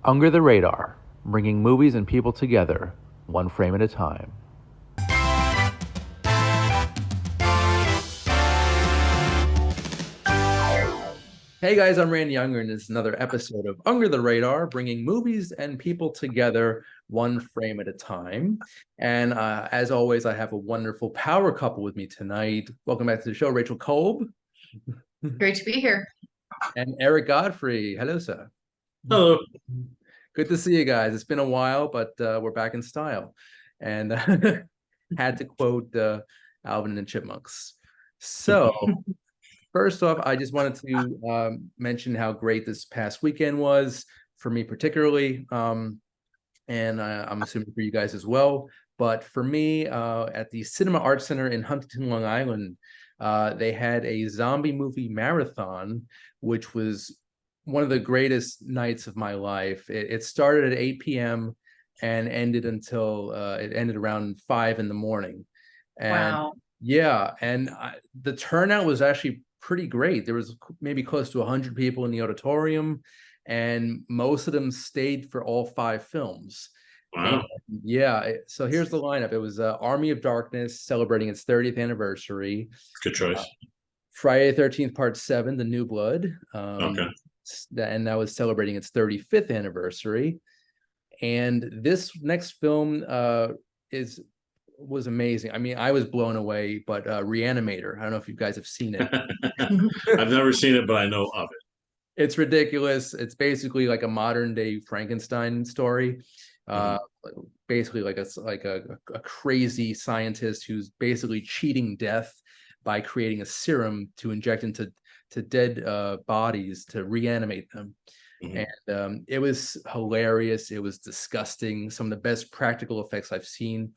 Under the Radar, bringing movies and people together, one frame at a time. Hey guys, I'm Randy Younger, and this is another episode of Under the Radar, bringing movies and people together, one frame at a time. And as always, I have a wonderful power couple with me tonight. Welcome back to the show, Rachel Kolb. Great to be here. And Eric Godfrey. Hello, sir. Hello. Good to see you guys. It's been a while, but we're back in style. And had to quote Alvin and the Chipmunks. So first off, I just wanted to mention how great this past weekend was for me particularly, and I'm assuming for you guys as well. But for me, at the Cinema Arts Center in Huntington, Long Island, they had a zombie movie marathon, which was one of the greatest nights of my life. It started at 8 p.m. and ended until it ended around 5 in the morning. And wow. Yeah, and the turnout was actually pretty great. There was maybe close to 100 people in the auditorium, and most of them stayed for all 5 films. Wow. And yeah, so here's the lineup. It was Army of Darkness celebrating its 30th anniversary. Good choice. Friday the 13th Part 7, The New Blood. Okay. And that was celebrating its 35th anniversary. And this next film was amazing. I mean, I was blown away, but Reanimator, I don't know if you guys have seen it. I've never seen it, but I know of it. It's ridiculous. It's basically like a modern day Frankenstein story. Basically like a crazy scientist who's basically cheating death by creating a serum to inject into dead bodies to reanimate them. And it was hilarious. It was disgusting. Some of the best practical effects I've seen.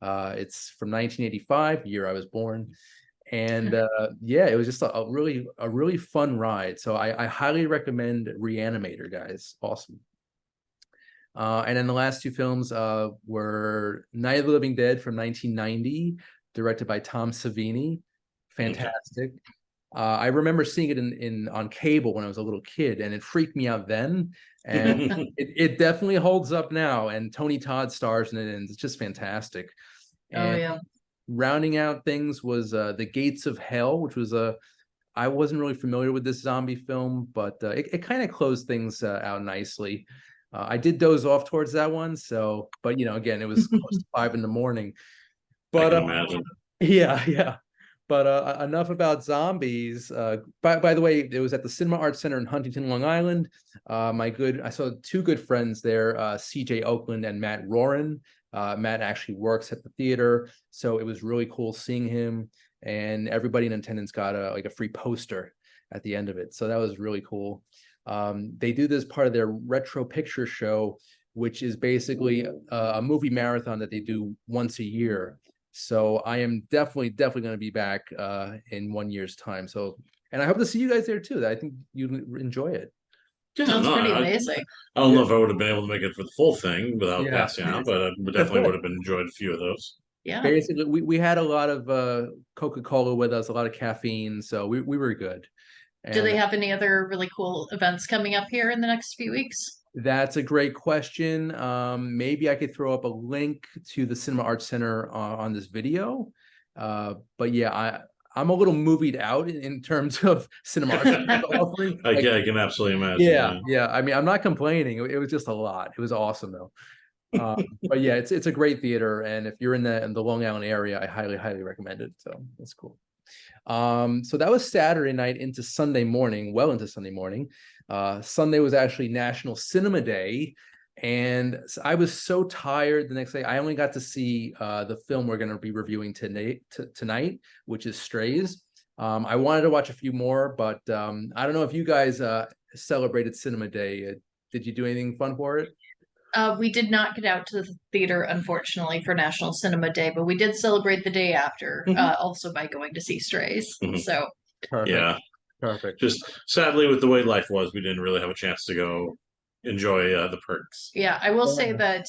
It's from 1985, year I was born. And yeah, it was just a really fun ride. So I highly recommend Reanimator, guys. Awesome. And then the last 2 films were Night of the Living Dead from 1990, directed by Tom Savini. Fantastic. I remember seeing it on cable when I was a little kid, and it freaked me out then. And it definitely holds up now. And Tony Todd stars in it, and it's just fantastic. And yeah. Rounding out things was The Gates of Hell, which was I wasn't really familiar with this zombie film, but it kind of closed things out nicely. I did doze off towards that one, but again, it was close to 5 in the morning. But I can imagine. Yeah. But enough about zombies. By the way, it was at the Cinema Arts Center in Huntington, Long Island. I saw 2 good friends there, CJ Oakland and Matt Roran. Matt actually works at the theater, so it was really cool seeing him. And everybody in attendance got a free poster at the end of it, so that was really cool. They do this part of their retro picture show, which is basically a movie marathon that they do once a year. So I am definitely going to be back in 1 year's time. So, and I hope to see you guys there too. I think you'd enjoy it. Yeah, Sounds pretty amazing. I don't know if I would have been able to make it for the full thing without passing out, but I definitely would have enjoyed a few of those. Yeah. Basically, we had a lot of Coca-Cola with us, a lot of caffeine, so we were good. Do they have any other really cool events coming up here in the next few weeks? That's a great question. Maybe I could throw up a link to the Cinema Arts Center on this video. But yeah, I'm a little movied out in terms of Cinema Arts Center offering. I can absolutely imagine. Yeah. I mean, I'm not complaining. It was just a lot. It was awesome though. But yeah, it's a great theater, and if you're in the Long Island area, I highly recommend it. So that's cool. So that was Saturday night into Sunday morning, well into Sunday morning. Sunday was actually National Cinema Day, and I was so tired the next day. I only got to see the film we're going to be reviewing tonight, which is Strays. I wanted to watch a few more, but I don't know if you guys celebrated Cinema Day. Did you do anything fun for it? We did not get out to the theater, unfortunately, for National Cinema Day, but we did celebrate the day after, also by going to see Strays. So Perfect. Yeah. Perfect. Just sadly, with the way life was, we didn't really have a chance to go enjoy the perks. Yeah, I will say Yeah. that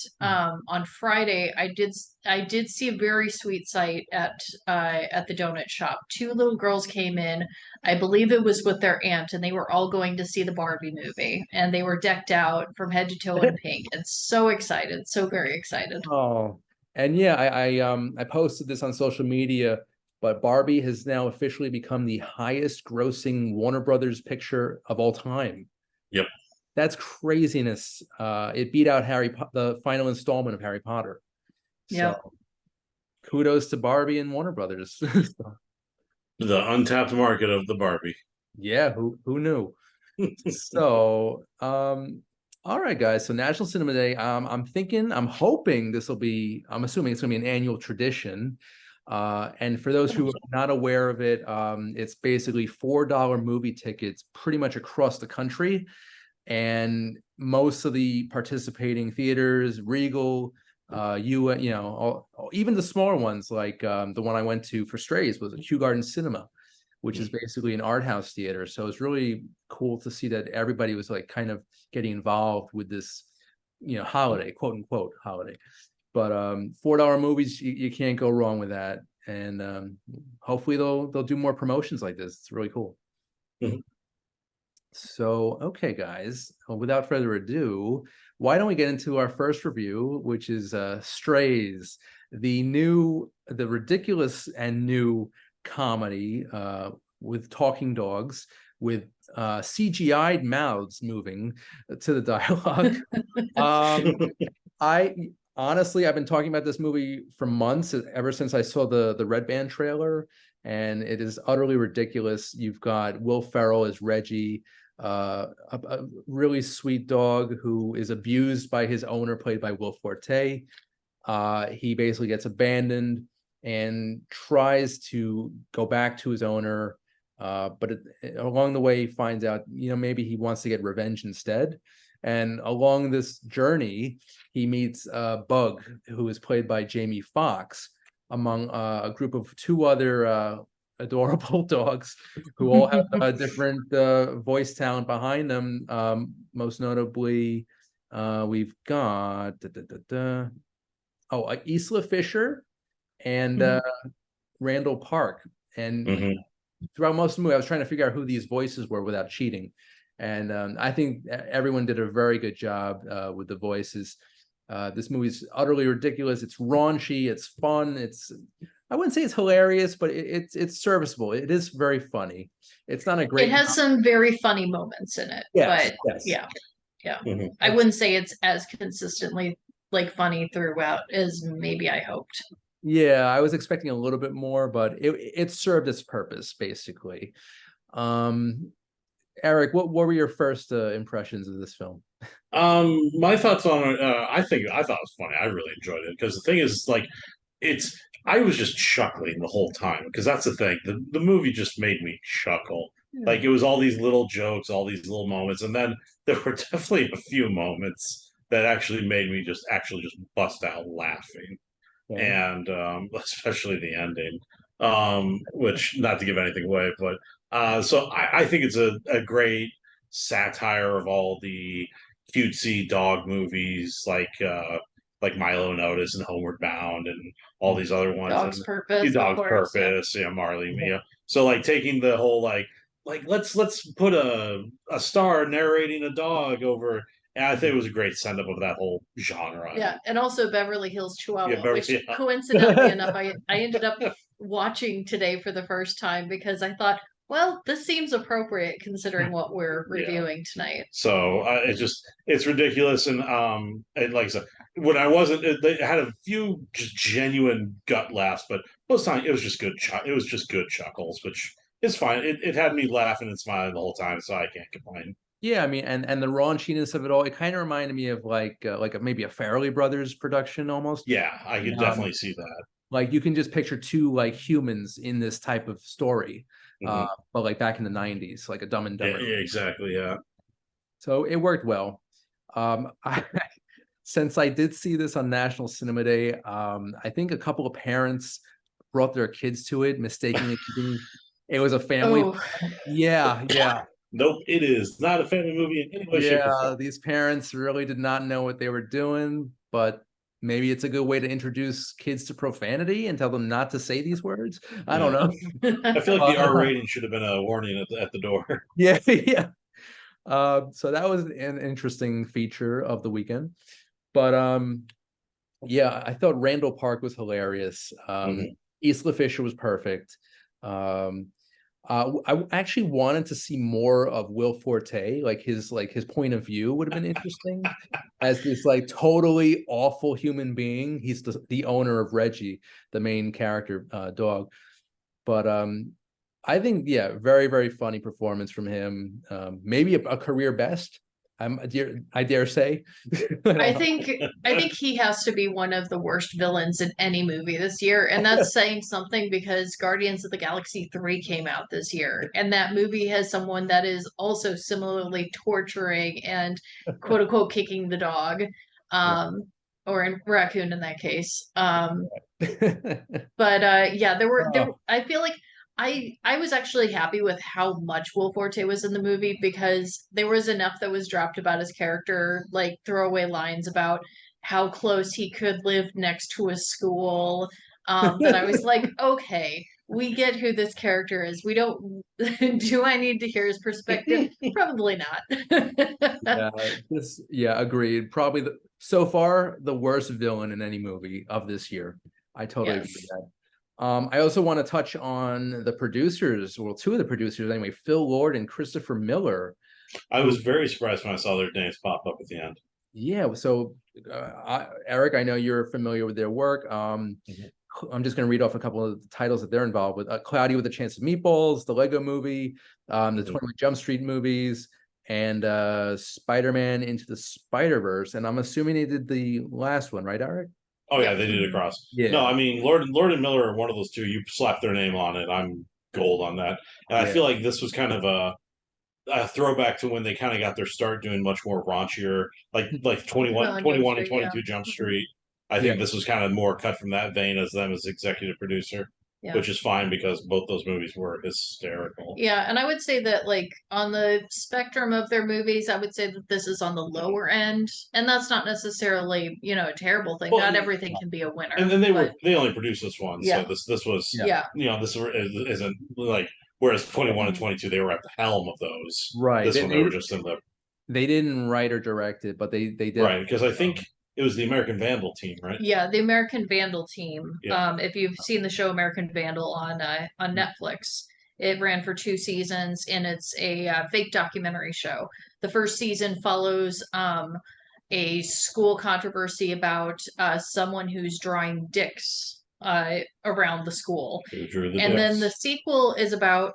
on Friday I did see a very sweet sight at the donut shop. Two little girls came in. I believe it was with their aunt, and they were all going to see the Barbie movie, and they were decked out from head to toe in pink and so excited, so very excited. Oh, and yeah, I posted this on social media, but Barbie has now officially become the highest grossing Warner Brothers picture of all time. Yep. That's craziness. It beat out the final installment of Harry Potter. Yep. So kudos to Barbie and Warner Brothers. The untapped market of the Barbie. Yeah, who knew? So, all right, guys. So National Cinema Day. I'm hoping this will be. I'm assuming it's going to be an annual tradition. And for those who are not aware of it, it's basically $4 movie tickets pretty much across the country. And most of the participating theaters, Regal, even the smaller ones, like the one I went to for Strays was at Kew Garden Cinema, which is basically an art house theater. So it's really cool to see that everybody was like kind of getting involved with this, holiday, quote unquote holiday. But $4 movies, you can't go wrong with that. And hopefully they'll do more promotions like this. It's really cool. Mm-hmm. So, okay, guys, without further ado, why don't we get into our first review, which is Strays, the ridiculous and new comedy with talking dogs, with CGI'd mouths moving to the dialogue. I've been talking about this movie for months, ever since I saw the Red Band trailer, and it is utterly ridiculous. You've got Will Ferrell as Reggie, a really sweet dog who is abused by his owner, played by Will Forte. He basically gets abandoned and tries to go back to his owner, but along the way he finds out, maybe he wants to get revenge instead. And along this journey, he meets Bug, who is played by Jamie Foxx, among a group of two other adorable dogs who all have different voice talent behind them. Most notably, we've got Isla Fisher and Randall Park. And throughout most of the movie, I was trying to figure out who these voices were without cheating. And I think everyone did a very good job with the voices. This movie's utterly ridiculous. It's raunchy. It's fun. I wouldn't say it's hilarious, but it's serviceable. It is very funny. It's not a great. It has some very funny moments in it. Yes, but yes. yeah. I wouldn't say it's as consistently funny throughout as maybe I hoped. Yeah, I was expecting a little bit more, but it served its purpose basically. Eric, what were your first impressions of this film? My thoughts on it, I thought it was funny. I really enjoyed it because the thing is, I was just chuckling the whole time because that's the thing. The movie just made me chuckle. Yeah. Like it was all these little jokes, all these little moments, and then there were definitely a few moments that actually made me just bust out laughing. Yeah. And especially the ending, which, not to give anything away, but so I think it's a great satire of all the cutesy dog movies like Milo and Otis and Homeward Bound and all these other ones. Dog's and Purpose. Dog's Purpose, yeah, Marley, Mia. So taking the whole let's put a star narrating a dog over. And I think it was a great send up of that whole genre. Yeah, and also Beverly Hills Chihuahua, which yeah. coincidentally enough, I ended up watching today for the first time because I thought, well, this seems appropriate considering what we're reviewing tonight. So it's ridiculous, and like I said, when I wasn't, they had a few just genuine gut laughs, but most of the time it was just good. It was just good chuckles, which is fine. It had me laughing and smiling the whole time, so I can't complain. Yeah, I mean, and the raunchiness of it all, it kind of reminded me of maybe a Farrelly Brothers production almost. Yeah, I could definitely see that. Like you can just picture two humans in this type of story, but back in the 90s, like a Dumb and Dumber. Yeah, exactly. Yeah. So it worked well. Since I did see this on National Cinema Day, I think a couple of parents brought their kids to it, mistakenly thinking it was a family. Oh. Yeah. Nope, it is not a family movie in any way, shape, or Yeah, form. these parents really did not know what they were doing, but maybe it's a good way to introduce kids to profanity and tell them not to say these words. I don't know. I feel like the But, R rating should have been a warning at the door. yeah, yeah. So that was an interesting feature of the weekend. But yeah, I thought Randall Park was hilarious. Mhm. Isla Fisher was perfect. Um, I actually wanted to see more of Will Forte, like his point of view would have been interesting as this like totally awful human being. He's the owner of Reggie, the main character dog. But I think yeah, very very funny performance from him. Maybe a career best. I dare say. I don't I know. think I think he has to be one of the worst villains in any movie this year, and that's saying something because Guardians of the Galaxy 3 came out this year, and that movie has someone that is also similarly torturing and quote unquote kicking the dog, um, or in raccoon in that case. But yeah, there Oh, I feel like I was actually happy with how much Will Forte was in the movie because there was enough that was dropped about his character, like throwaway lines about how close he could live next to a school. That I was like, okay, we get who this character is. We don't do I need to hear his perspective? Probably not. yeah, yeah, agreed. Probably so far the worst villain in any movie of this year. I totally agree with Yes. that. I also want to touch on the producers, well, two of the producers anyway, Phil Lord and Christopher Miller, I who, was very surprised when I saw their names pop up at the end. yeah, so Eric, I know you're familiar with their work. Mhm. I'm just going to read off a couple of the titles that they're involved with. Cloudy with a Chance of Meatballs, the Lego Movie, the Mhm. 21 Jump Street movies, and Spider-Man Into the Spider-Verse. And I'm assuming they did the last one, right, Eric? Oh Yep. yeah, they did it across. No, Yeah, I mean Lord and Miller are one of those two. You slap their name on it, I'm gold on that. And I yeah. feel like this was kind of a throwback to when they kind of got their start doing much more raunchier, like 21, 21 Jump 21 and Street, yeah. 22 Jump Mhm. Street. I Yeah. think this was kind of more cut from that vein as them as executive producer, Yeah. which is fine because both those movies were hysterical. Yeah, and I would say that like on the spectrum of their movies, I would say that this is on the lower end, and that's not necessarily, a terrible thing. Well, Not everything can be a and winner, then but they only produced this one, so yeah, this was Yeah. yeah. this isn't like whereas 21 and Mhm. 22 they were at the helm of those. Right. This one they were just in the They didn't write or direct it, but they right definitely because I think it was the American Vandal team, right? Yeah, the American Vandal team. Yeah. If you've seen the show American Vandal on Netflix, it ran for 2 seasons, and it's a fake documentary show. The first season follows a school controversy about someone who's drawing dicks around the school, Who drew the and then the dicks? sequel is about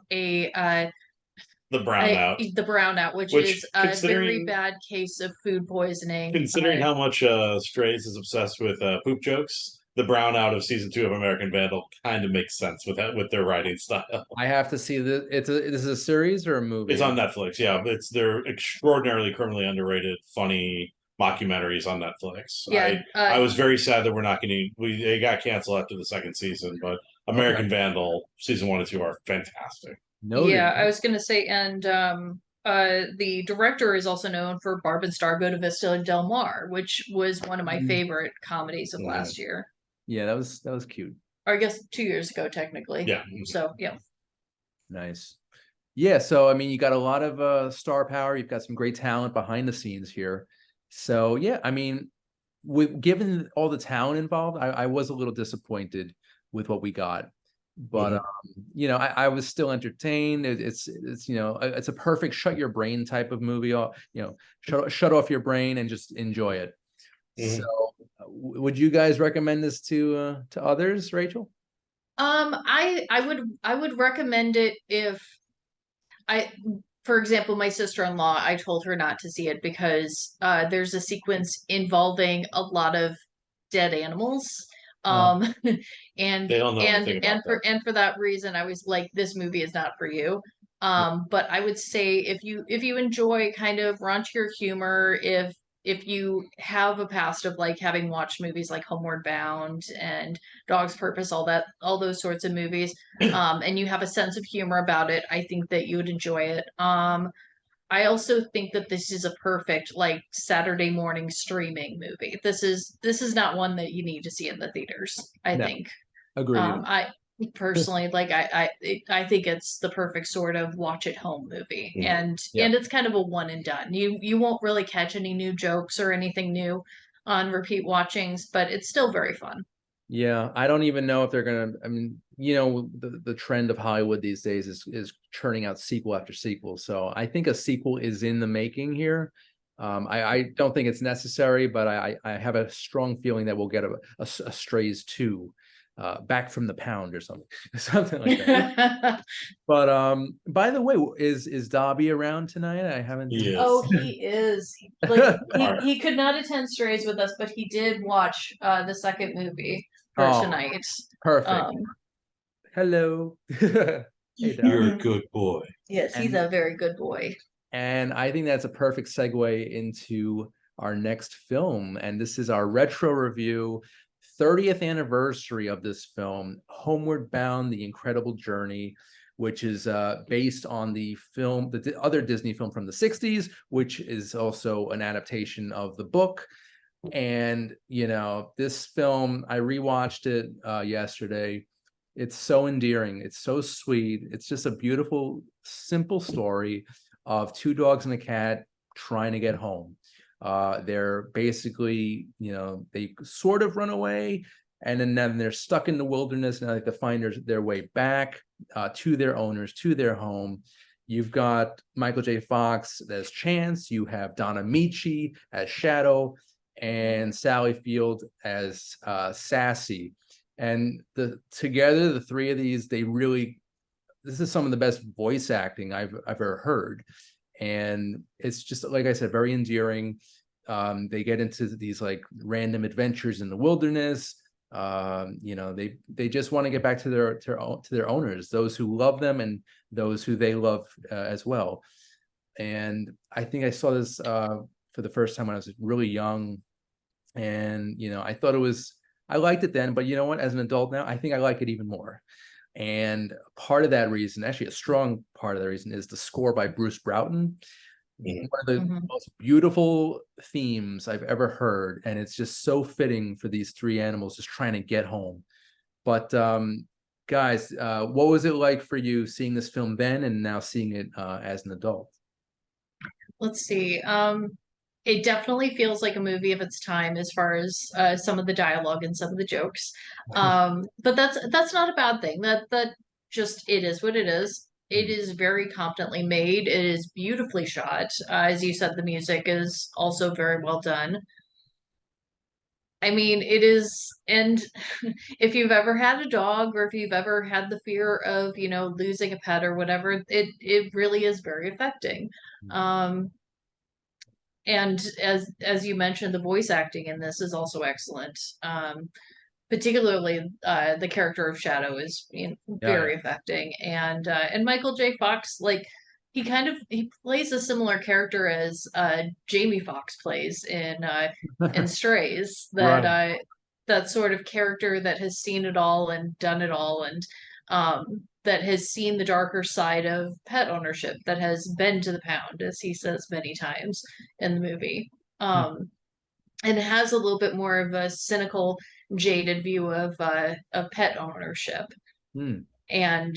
The brownout, the brownout, which is which a very bad case of food poisoning. considering how much Strays is obsessed with poop jokes, the brownout of season 2 of American Vandal kind of makes sense with that with their writing style. I have to see this. This is a series or a It's movie? on Netflix. Yeah, it's they're extraordinarily criminally underrated, funny mockumentaries on Netflix. Yeah, I was very sad that we're not getting they got canceled after the second season, but Okay. American Vandal season 1 and 2 are fantastic. Yeah, Noted. I was gonna say, and the director is also known for Barb and Star Go to Vista Del Mar, which was one of my Mhm. favorite comedies of Mhm. last year, Yeah, that was cute. or I guess 2 years ago, technically. Yeah. So yeah, Nice. Yeah, so I mean, you got a lot of star power. You've got some great talent behind the scenes here. So yeah, I mean, given all the talent involved, I was a little disappointed with what we got. But Mhm. I was still entertained. It's a perfect shut your brain type of movie. Shut off your brain and just enjoy it. So, Mhm. would you guys recommend this to others, Rachel? I would recommend it if I, for example, my sister-in-law, I told her not to see it because there's a sequence involving a lot of dead animals. Uh, Um, and They don't know and anything and about that. for that reason, I was like, this movie is not for you. But I would say if you enjoy kind of raunchier humor, if you have a past of like having watched movies like Homeward Bound and Dog's Purpose, all those sorts of movies, and you have a sense of humor about it, I think that you would enjoy it. I also think that this is a perfect like Saturday morning streaming movie. This is not one that you need to see in the theaters, I No, think. agreed. I personally like I think it's the perfect sort of watch at home movie. Mhm. And Yeah. it's kind of a one and done. You won't really catch any new jokes or anything new on repeat watchings, but it's still very fun. Yeah, I don't even know if they're gonna. I mean, you know, the trend of Hollywood these days is churning out sequel after sequel. So I think a sequel is in the making here. I don't think it's necessary, but I have a strong feeling that we'll get a Strays 2, back from the pound or something, something like that. But by the way, is Dobby around tonight? I haven't. Oh, Yes. he is. Like Alright. he could not attend Strays with us, but he did watch the second movie for Oh, tonight. perfect. Um, Hello. Hey, You're Dobby. a good boy. yes, he's And a very good boy. And I think that's a perfect segue into our next film. And this is our retro review, 30th anniversary of this film, Homeward Bound, The Incredible Journey, which is based on the film, the other Disney film from the 60s, which is also an adaptation of the book. And, you know, this film, I rewatched it yesterday. It's so endearing. It's so sweet. It's just a beautiful, simple story of two dogs and a cat trying to get home. They're basically, you know, they sort of run away, and then they're stuck in the wilderness, and they have to find their way back to their owners, to their home. You've got Michael J. Fox as Chance. You have Donna Michi as Shadow, and Sally Field as Sassy. And together, the three of these, this is some of the best voice acting I've ever heard. And it's just, like I said, very endearing. They get into these like random adventures in the wilderness. You know, they just want to get back to their owners, those who love them and those who they love as well. And I think I saw this for the first time when I was really young, and you know, I liked it then, but you know what? As an adult now, I think I like it even more. And part of that reason, actually a strong part of the reason, is the score by Bruce Broughton. Mhm. One of the Mhm. most beautiful themes I've ever heard, and it's just so fitting for these three animals just trying to get home. But guys, what was it like for you seeing this film then and now seeing it as an adult? Let's see. It definitely feels like a movie of its time as far as some of the dialogue and some of the jokes. But that's not a bad thing. That just it is what it is. It is very competently made. It is beautifully shot. As you said, the music is also very well done. I mean, it is, and if you've ever had a dog or if you've ever had the fear of, losing a pet or whatever, it really is very affecting. Um, and as you mentioned, the voice acting in this is also excellent. Particularly the character of Shadow is Yeah, yeah. very affecting, and Michael J. Fox, like he plays a similar character as Jamie Foxx plays in Strays. Right. That sort of character that has seen it all and done it all, and that has seen the darker side of pet ownership, that has been to the pound, as he says many times in the movie. And has a little bit more of a cynical, jaded view of pet ownership, Hmm. and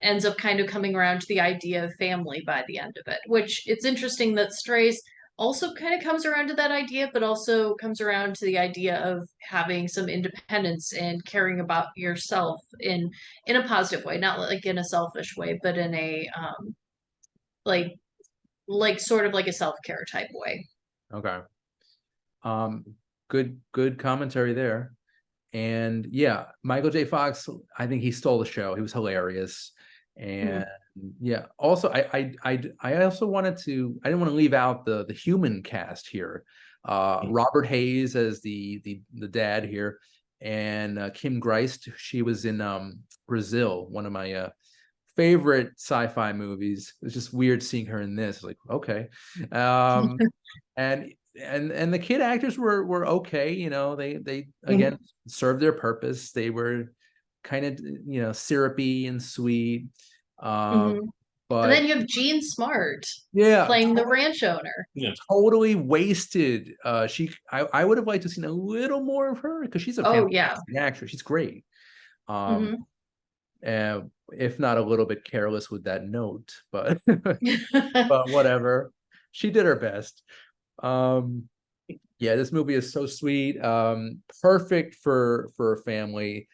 ends up kind of coming around to the idea of family by the end of it. Which it's interesting that Strays also kind of comes around to that idea, but also comes around to the idea of having some independence and caring about yourself in a positive way, not like in a selfish way, but in a like sort of like a self-care type way. Okay. Um, good commentary there. And yeah, Michael J. Fox, I think he stole the show. He was hilarious. Mm-hmm. And yeah, also I also wanted to, I didn't want to leave out the human cast here. Robert Hayes as the dad here, and Kim Greist. She was in Brazil, one of my favorite sci-fi movies. It's just weird seeing her in this. Like, okay. And and the kid actors were okay, you know, they again served their purpose. They were kind of, you know, syrupy and sweet. Mm-hmm. And But then you have Jean Smart yeah, playing the ranch owner. totally wasted. I would have liked to have seen a little more of her because she's a Oh yeah. fantastic actress. She's great. Mhm. If not a little bit careless with that note, but but whatever. She did her best. Yeah, this movie is so sweet. Perfect for a family.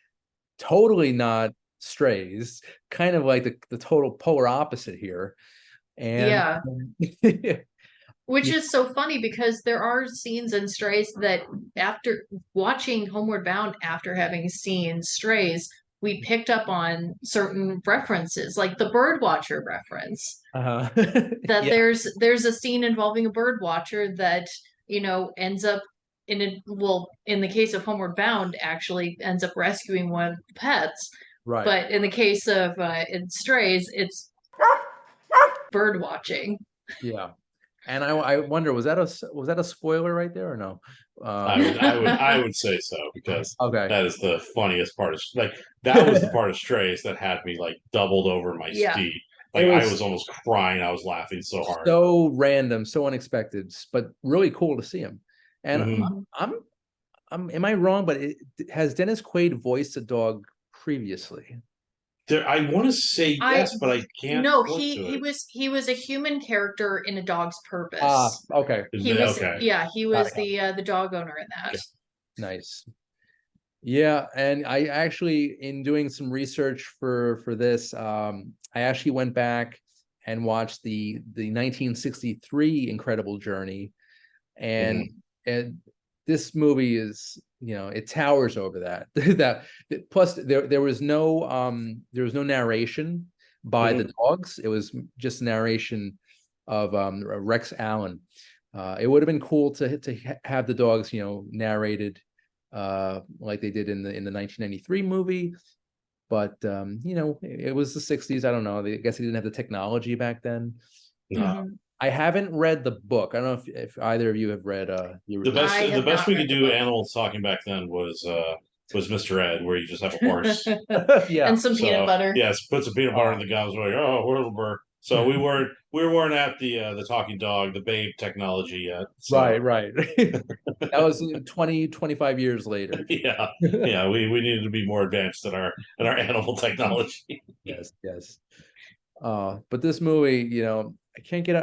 Totally not Strays. Kind of like the total polar opposite here. And Yeah. Which is so funny because there are scenes in Strays that after watching Homeward Bound, after having seen Strays, we picked up on certain references, like the Birdwatcher reference. That yeah, there's a scene involving a bird watcher that, ends up in the case of Homeward Bound, actually ends up rescuing one of the pets. right. But in the case of in Strays, it's bird watching. Yeah. And I wonder, was that a spoiler right there or no? I would say so, because Okay. that is the funniest part. That was the part of Strays that had me like doubled over my Yeah. seat. Like I was almost crying. I was laughing so hard. So random, so unexpected, but really cool to see him. And Mhm. am I wrong? But has Dennis Quaid voiced a dog previously? I want to say yes, but I can't. No, point to he it. was a human character in A Dog's Purpose. Okay. He was Okay. he was the dog owner in that. Nice. Yeah, and I actually, in doing some research for this, I actually went back and watched the 1963 Incredible Journey, and this movie is, it towers over that. that plus there was no narration by the dogs. It was just narration of Rex Allen. It would have been cool to have the dogs, narrated like they did in the 1993 movie, but it was the 60s. I don't know. I guess they didn't have the technology back then. I haven't read the book. I don't know if either of you have read the best we could do animals talking back then was Mr. Ed, where you just have a horse. Yeah. And some peanut butter. Yes, put some peanut butter in the gums. We're like, oh, Wilbur. So we weren't at the talking dog, the babe technology yet. So. Right. That was 20, 25 years later. Yeah. We needed to be more advanced in our animal technology. Yes. But this movie, I can't get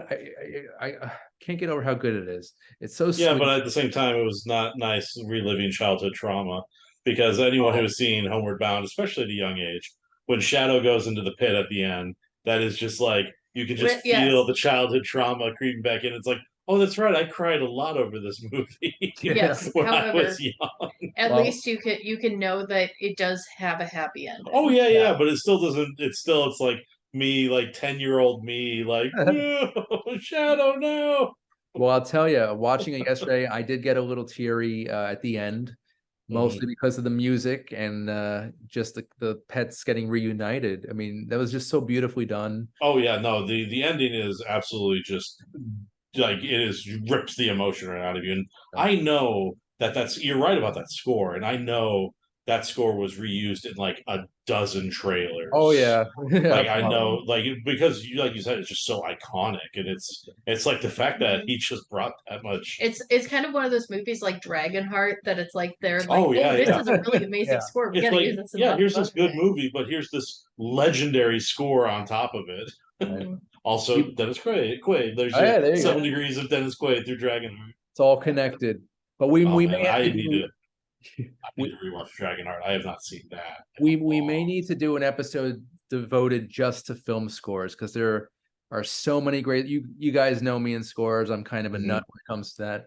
I can't get over how good it is. It's so sweet. Yeah, but at the same time, it was not nice reliving childhood trauma, because anyone who has seen Homeward Bound, especially at a young age, when Shadow goes into the pit at the end, that is just like you can just feel the childhood trauma creeping back in. It's like, oh, that's right, I cried a lot over this movie. Yes, when however, I was young. At least you can know that it does have a happy ending. Oh yeah, but it still doesn't. It's like me, like 10-year-old me, like no, Shadow, no. Well, I'll tell you, watching it yesterday, I did get a little teary at the end, mostly because of the music and just the pets getting reunited. I mean, that was just so beautifully done. Oh yeah, no, the ending is absolutely just like rips the emotion right out of you. And I know you're right about that score, and I know that score was reused in like a dozen trailers. Oh yeah. Like I know, like because like you said, it's just so iconic, and it's like the fact that he just brought that much. It's kind of one of those movies like Dragonheart that it's like they're like, this is a really amazing score. We gotta use this. Here's this good movie, but here's this legendary score on top of it. Also, Dennis Quaid. There's 7 degrees of Dennis Quaid through Dragonheart. It's all connected. But we may have to need to rewatch Dragonheart. I have not seen that. We may need to do an episode devoted just to film scores, because there are so many great. You guys know me in scores. I'm kind of a nut when it comes to that.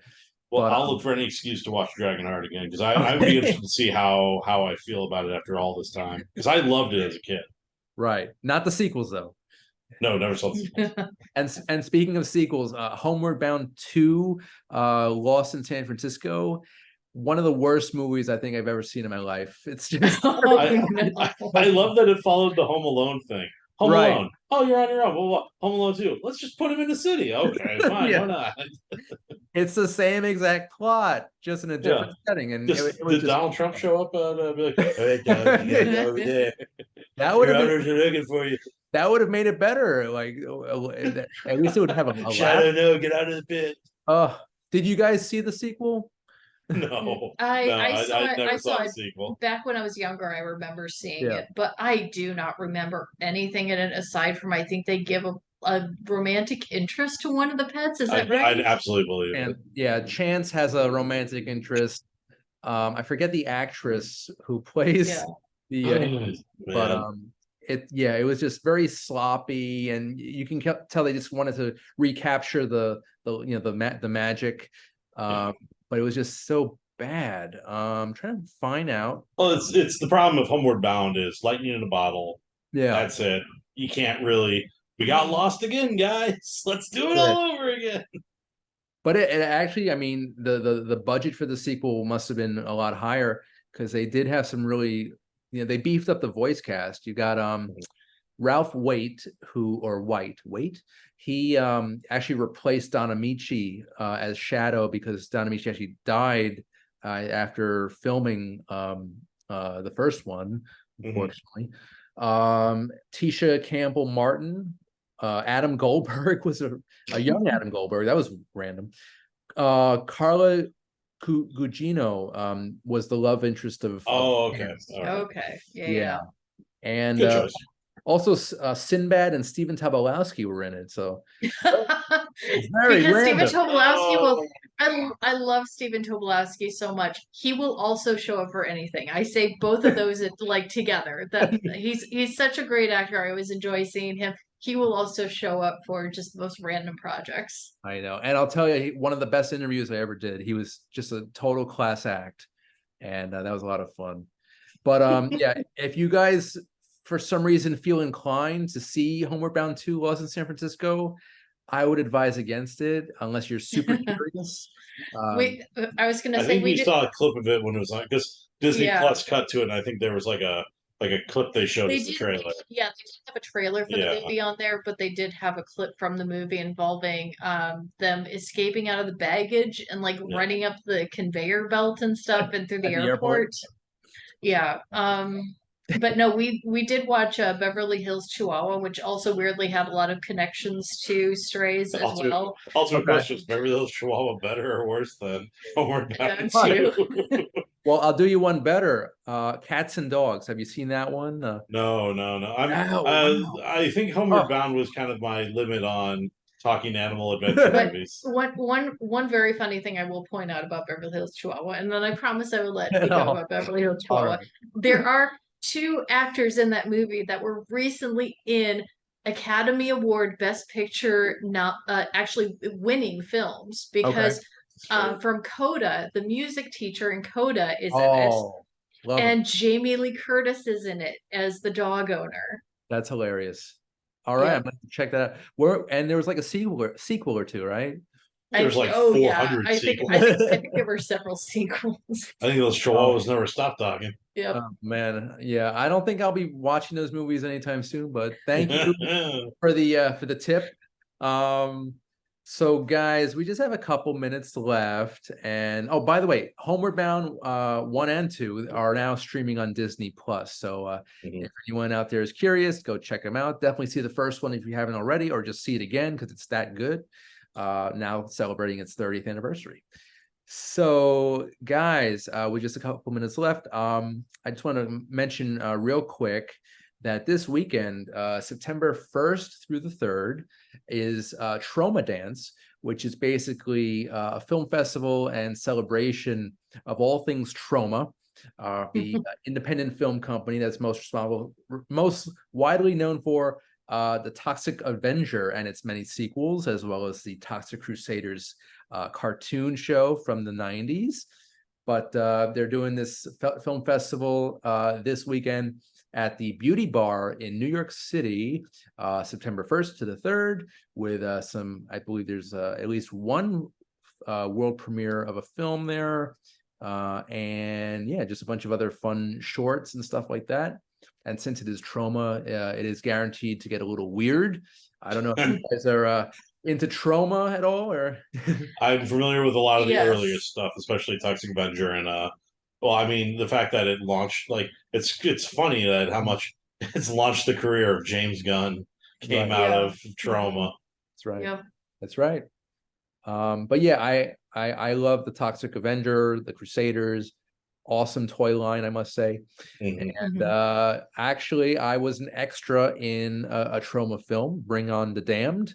Well, I'll look for any excuse to watch Dragonheart again, because I'd be interested to see how I feel about it after all this time, because I loved it as a kid. Right, not the sequels though. No, never saw the sequels. And speaking of sequels, Homeward Bound 2, Lost in San Francisco. One of the worst movies I think I've ever seen in my life. It's just I love that it followed the Home Alone thing. Home Alone. Oh, you're on your own. Well, Home Alone 2. Let's just put him in the city. Okay, fine. Why not? It's the same exact plot, just in a different setting. And did Donald Trump show up and be like, "Hey, Doug, over there. That would have been looking for you." That would have made it better. Like at least it would have a laugh. Shadow, no, get out of the pit. Did you guys see the sequel? No, I saw I it. never I saw saw the it sequel. back when I was younger. I remember seeing Yeah. it, but I do not remember anything in it aside from I think they give a romantic interest to one of the pets. Is that I'd right? absolutely believe And it. yeah, Chance has a romantic interest. I forget the actress who plays Yeah. the but Man. it was just very sloppy, and you can tell they just wanted to recapture the magic, Yeah. but it was just so bad. Trying to find out. Well, it's the problem of Homeward Bound is lightning in a bottle. Yeah, That's it. You can't really. We got lost again, guys. Let's do it yeah. all over again. But it actually, I mean, the budget for the sequel must have been a lot higher because they did have some really, they beefed up the voice cast. You got Ralph Waite, Waite, he actually replaced Don Amici as Shadow because Don Amici actually died after filming the first one, unfortunately. Tisha Campbell Martin, Adam Goldberg was a young Adam Goldberg. That was random. Carla Gugino was the love interest of Okay. Chance. All right. Okay. Yeah. And Good choice. also Sinbad and Stephen Tobolowsky were in it. So Because very Stephen random. Tobolowsky will. I love Stephen Tobolowsky so much. He will also show up for anything. I say both of those like together. That he's such a great actor. I always enjoy seeing him. He will also show up for just the most random projects. I know. And I'll tell you, one of the best interviews I ever did. He was just a total class act. And that was a lot of fun. But yeah, if you guys, for some reason, feel inclined to see Homeward Bound 2 Lost in San Francisco, I would advise against it unless you're super curious. I was going to I say think we did. saw a clip of it when it was on because Disney Yeah. Plus cut to it, and I think there was like a clip they showed They us the did, trailer. yeah, they did have a trailer for the movie on there, but they did have a clip from the movie involving them escaping out of the baggage and like running up the conveyor belt and stuff and through the airport. Yeah. But no, we did watch Beverly Hills Chihuahua, which also weirdly had a lot of connections to Strays as well. Also, question: is Beverly Hills Chihuahua better or worse than Homeward Bound 2? Well, I'll do you one better. Cats and Dogs. Have you seen that one? No. I think Homeward Bound was kind of my limit on talking animal adventure movies. One very funny thing I will point out about Beverly Hills Chihuahua, and then I promise I will let you go about Beverly Hills Chihuahua. Right. There are 2 actors in that movie that were recently in Academy Award Best Picture, not actually winning films because from Coda, the music teacher in Coda is in it, and Jamie Lee Curtis is in it as the dog owner. That's hilarious. All right, I'm gonna check that out. And there was like a sequel or 2, right? There's like 400 sequels. I think there were several sequels. I think those Chihuahuas never stopped talking. Yeah. Oh, man, yeah. I don't think I'll be watching those movies anytime soon, but thank you for the tip. So guys, we just have a couple minutes left, and oh, by the way, Homeward Bound 1 and 2 are now streaming on Disney Plus. So if anyone out there is curious, go check them out. Definitely see the first one if you haven't already, or just see it again because it's that good. Now celebrating its 30th anniversary. So guys, with just a couple minutes left, I just want to mention real quick that this weekend, September 1st through the 3rd, is Trauma Dance, which is basically a film festival and celebration of all things trauma. The independent film company that's most widely known for The Toxic Avenger and its many sequels, as well as the Toxic Crusaders cartoon show from the 90s. But they're doing this film festival this weekend at the Beauty Bar in New York City, September 1st to the 3rd, with I believe there's at least one world premiere of a film there. And yeah, just a bunch of other fun shorts and stuff like that. And since it is trauma, it is guaranteed to get a little weird. I don't know if you guys are into trauma at all, or I'm familiar with a lot of the earlier stuff, especially Toxic Avenger and well, I mean, the fact that it launched, like, it's funny that how much it's launched the career of James Gunn. Came Right. out Yeah. of trauma. That's right. Yeah. That's right. But yeah, I love the Toxic Avenger, the Crusaders, awesome toy line, I must say. Mhm. And actually, I was an extra in a Troma film, Bring On the Damned.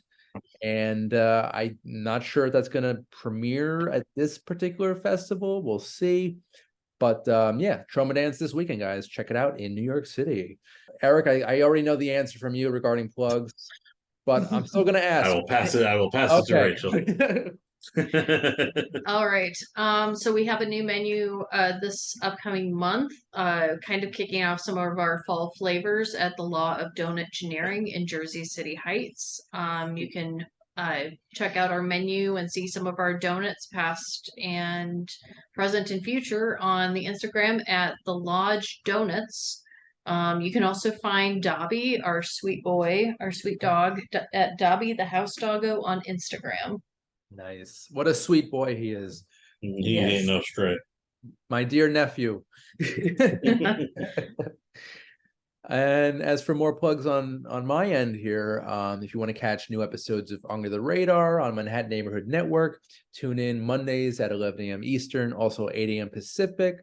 And I'm not sure if that's going to premiere at this particular festival. We'll see. But yeah, Troma Dance this weekend, guys. Check it out in New York City. Eric, I already know the answer from you regarding plugs, but I'm still going to I ask. will pass it. I will pass it to Okay. Rachel. All right. So we have a new menu this upcoming month, kind of kicking off some of our fall flavors at the Law of Donut Engineering in Jersey City Heights. You can check out our menu and see some of our donuts, past and present and future, on the Instagram at the Lodge Donuts. You can also find Dobby, our sweet boy, our sweet dog, at Dobby the House Doggo on Instagram. Nice. What a sweet boy he is. He ain't no straight. My dear nephew. And as for more plugs on my end here, if you want to catch new episodes of Under the Radar on Manhattan Neighborhood Network, tune in Mondays at 11 a.m. Eastern, also 8 a.m. Pacific.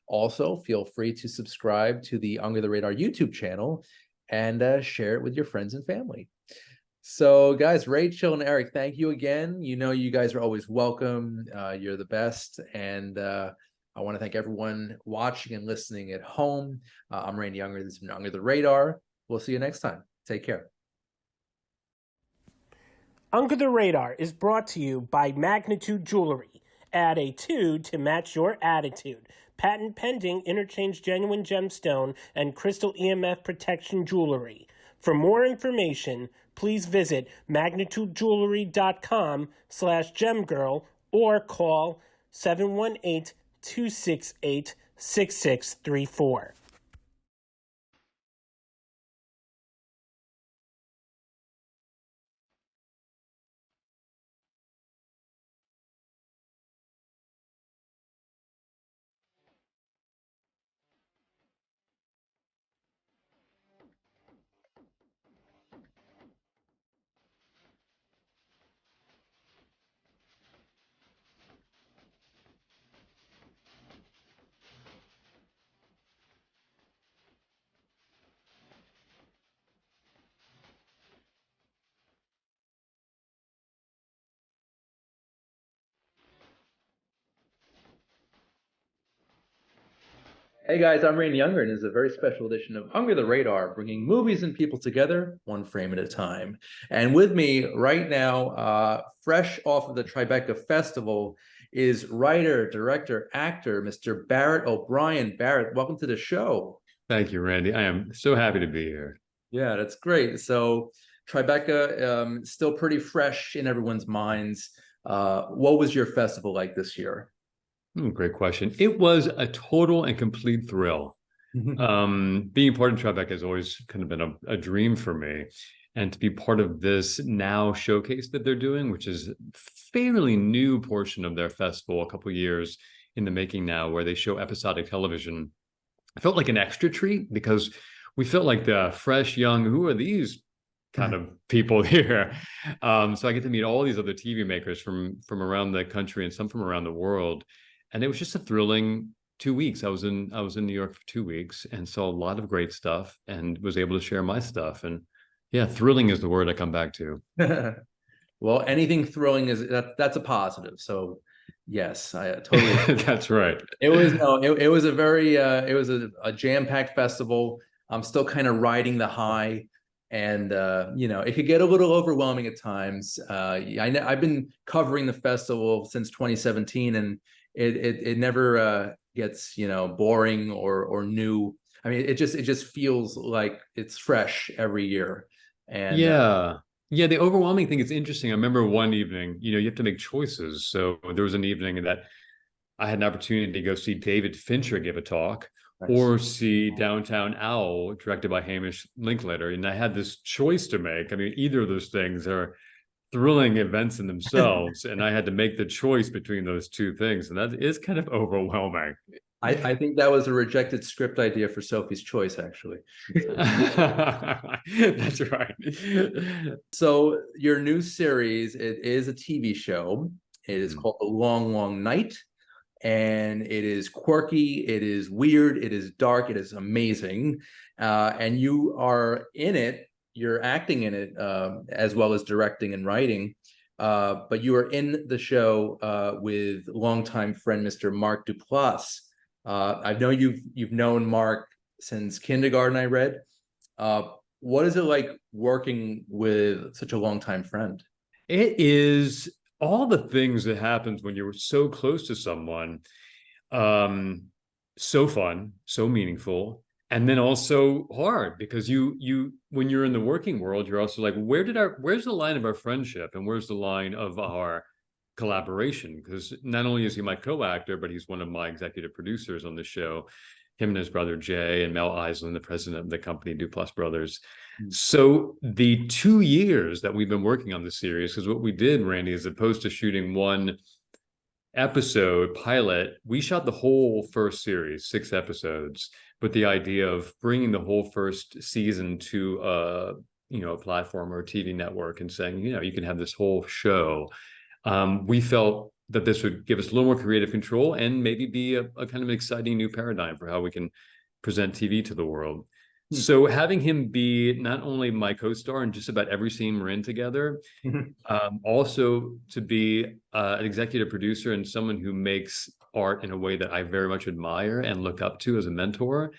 Also, feel free to subscribe to the Under the Radar YouTube channel and share it with your friends and family. So, guys, Rachel and Eric, thank you again. You know, you guys are always welcome. You're the best. And I want to thank everyone watching and listening at home. I'm Randy Younger. This has been Under the Radar. We'll see you next time. Take care. Under the Radar is brought to you by Magnitude Jewelry. Add a 2 to match your attitude. Patent pending, interchange genuine gemstone and crystal EMF protection jewelry. For more information, please visit magnitudejewelry.com/gemgirl or call 718-268-6634. Hey guys, I'm Randy Younger, and this is a very special edition of Under the Radar, bringing movies and people together one frame at a time. And with me right now, fresh off of the Tribeca Festival, is writer, director, actor, Mr. Barret O'Brien. Barret, welcome to the show. Thank you, Randy. I am so happy to be here. Yeah, that's great. So Tribeca, still pretty fresh in everyone's minds. What was your festival like this year? Great question. It was a total and complete thrill. Being part of Tribeca has always kind of been a dream for me. And to be part of this now showcase that they're doing, which is a fairly new portion of their festival, a couple of years in the making now, where they show episodic television, I felt like an extra treat because we felt like the fresh, young, who are these kind of people here? So I get to meet all these other TV makers from around the country and some from around the world. And it was just a thrilling 2 weeks. I was in New York for 2 weeks and saw a lot of great stuff and was able to share my stuff. And yeah, thrilling is the word I come back to. Well, anything thrilling that's a positive. So yes, I totally. That's right. It was a very a jam-packed festival. I'm still kind of riding the high, and it could get a little overwhelming at times. I've been covering the festival since 2017, and it never gets boring or new. I mean, it just feels like it's fresh every year. And yeah, the overwhelming thing is interesting. I remember one evening, you have to make choices. So there was an evening that I had an opportunity to go see David Fincher give a talk, nice. Or see Downtown Owl, directed by Hamish Linklater. And I had this choice to make. I mean, either of those things are thrilling events in themselves, and I had to make the choice between those two things, and that is kind of overwhelming. I think that was a rejected script idea for Sophie's Choice, actually. That's right. So your new series, it is a TV show. It is called The Long, Long Night, and it is quirky, it is weird, it is dark, it is amazing. And you are in it, you're acting in it, as well as directing and writing. But you are in the show with longtime friend Mr. Mark Duplass. I know you've known Mark since kindergarten, I read. What is it like working with such a longtime friend? It is all the things that happens when you're so close to someone. So fun, so meaningful, and then also hard, because you when you're in the working world, you're also like, where's the line of our friendship, and where's the line of our collaboration? Because not only is he my co-actor, but he's one of my executive producers on the show. Him and his brother Jay, and Mel Island, the president of the company Duplass Brothers. So the 2 years that we've been working on the series, because what we did, Randy, as opposed to shooting one episode pilot, we shot the whole first series, 6 episodes, with the idea of bringing the whole first season to a platform or a TV network and saying, you can have this whole show. We felt that this would give us a little more creative control and maybe be a kind of exciting new paradigm for how we can present TV to the world. So having him be not only my co-star in just about every scene we're in together, also to be an executive producer and someone who makes art in a way that I very much admire and look up to as a mentor.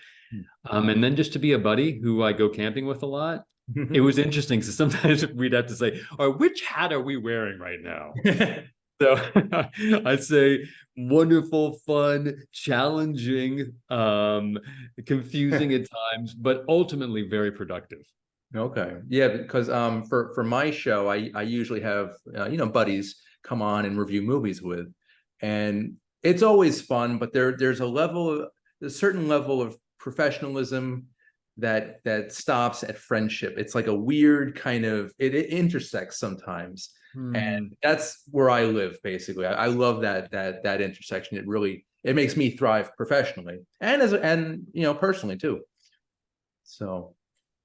And then just to be a buddy who I go camping with a lot. It was interesting. So sometimes we'd have to say, which hat are we wearing right now? So I'd say wonderful, fun, challenging, confusing at times, but ultimately very productive. Okay. Yeah, because for my show, I usually have buddies come on and review movies with, and it's always fun, but there's a certain level of professionalism that stops at friendship. It's like a weird kind of it intersects sometimes. And that's where I live, basically. I love that intersection. It makes me thrive professionally and personally too. So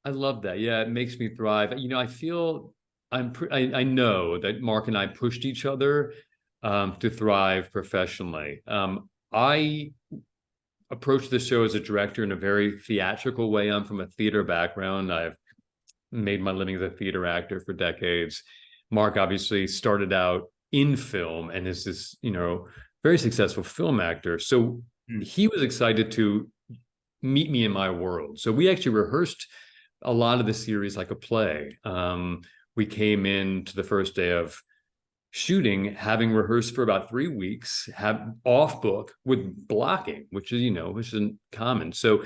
I love that. Yeah, it makes me thrive. I feel I know that Mark and I pushed each other to thrive professionally. I approached the show as a director in a very theatrical way. I'm from a theater background. I've made my living as a theater actor for decades. Mark obviously started out in film and is this, very successful film actor. So he was excited to meet me in my world. So we actually rehearsed a lot of the series like a play. We came in to the first day of shooting, having rehearsed for about 3 weeks, have off book with blocking, which isn't common. So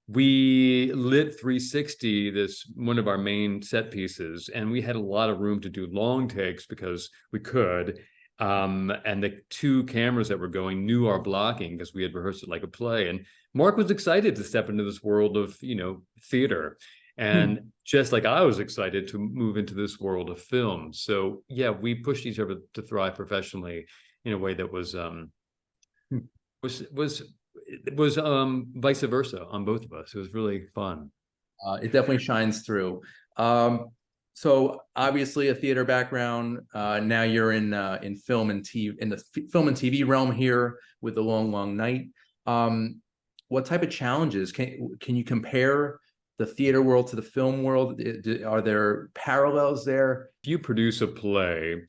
we lit 360, this one of our main set pieces, and we had a lot of room to do long takes because we could. And the 2 cameras that were going knew our blocking because we had rehearsed it like a play. And Mark was excited to step into this world of, theater. And just like I was excited to move into this world of film. So yeah, we pushed each other to thrive professionally in a way that was vice versa on both of us. It was really fun. It definitely shines through. So obviously a theater background. Now you're in film and TV, in the film and TV realm here with The Long, Long Night. What type of challenges can you compare the theater world to the film world? Are there parallels there? If you produce a play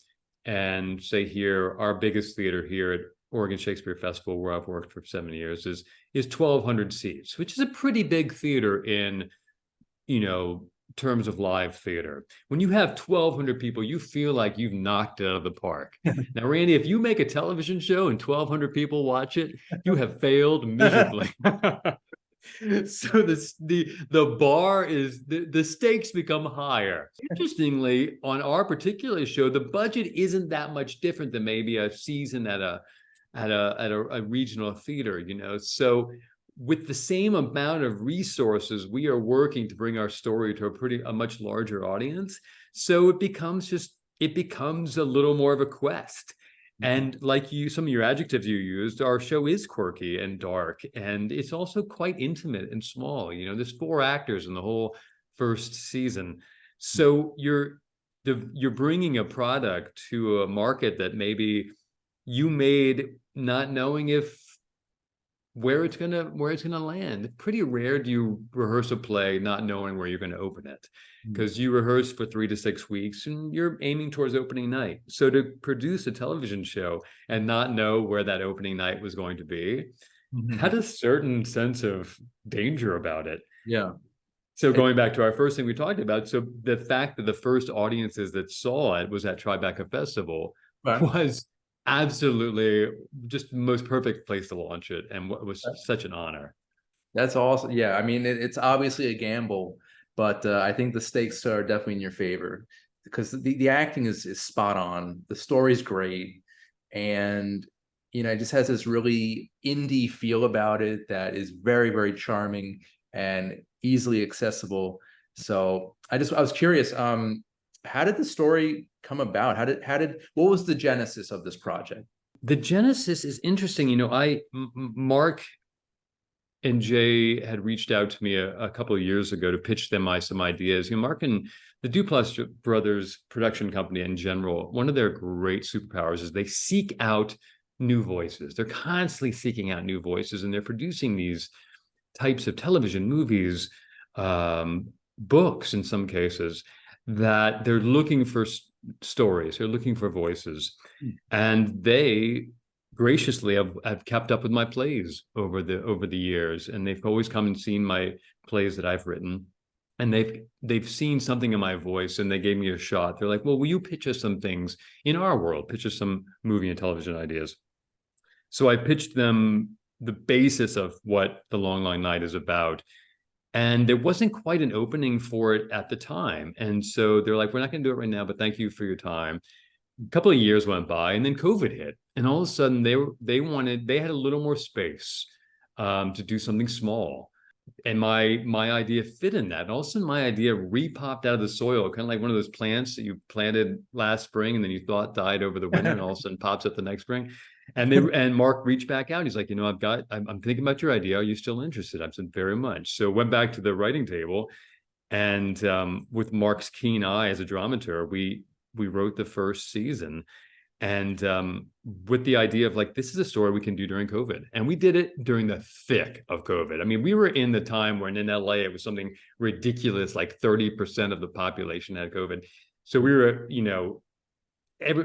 and say here, our biggest theater here at Oregon Shakespeare Festival, where I've worked for 7 years, is 1,200 seats, which is a pretty big theater in, terms of live theater. When you have 1,200 people, you feel like you've knocked it out of the park. Now, Randy, if you make a television show and 1,200 people watch it, you have failed miserably. So the bar is the stakes become higher. Interestingly, on our particular show, the budget isn't that much different than maybe a season at a regional theater, So with the same amount of resources, we are working to bring our story to a much larger audience. So it becomes just it becomes a little more of a quest. And like some of your adjectives you used, our show is quirky and dark, and it's also quite intimate and small. There's 4 actors in the whole first season. So you're bringing a product to a market that maybe you made not knowing where it's gonna land. Pretty rare do you rehearse a play not knowing where you're going to open it, because you rehearse for 3 to 6 weeks and you're aiming towards opening night. So to produce a television show and not know where that opening night was going to be had a certain sense of danger about it. Yeah. So going back to our first thing we talked about, so the fact that the first audiences that saw it was at Tribeca Festival was absolutely just the most perfect place to launch it, and what was such an honor. That's awesome. Yeah, I mean, it's obviously a gamble, but I think the stakes are definitely in your favor, because the acting is spot on. The story's great, and it just has this really indie feel about it that is very, very charming and easily accessible. So I was curious, how did the story come about? What was the genesis of this project? The genesis is interesting. Mark and Jay had reached out to me a couple of years ago to pitch them some ideas. Mark and the Duplass brothers production company in general, one of their great superpowers is they seek out new voices. They're constantly seeking out new voices, and they're producing these types of television, movies, books in some cases, that they're looking for stories, they're looking for voices. And they graciously have kept up with my plays over the years, and they've always come and seen my plays that I've written, and they've seen something in my voice, and they gave me a shot. They're like, well, will you pitch us some things in our world, pitch us some movie and television ideas? So I pitched them the basis of what The Long Long Night is about. And there wasn't quite an opening for it at the time. And so they're like, we're not going to do it right now, but thank you for your time. A couple of years went by, and then COVID hit. And all of a sudden they had a little more space to do something small. And my idea fit in that. And all of a sudden my idea re-popped out of the soil, kind of like one of those plants that you planted last spring and then you thought died over the winter and all of a sudden pops up the next spring. And Mark reached back out. He's like, I'm thinking about your idea. Are you still interested? I said, very much. So went back to the writing table, and with Mark's keen eye as a dramaturg, we wrote the first season, and with the idea of like, this is a story we can do during COVID. And we did it during the thick of COVID. I mean, we were in the time when in LA, it was something ridiculous, like 30% of the population had COVID. So we were,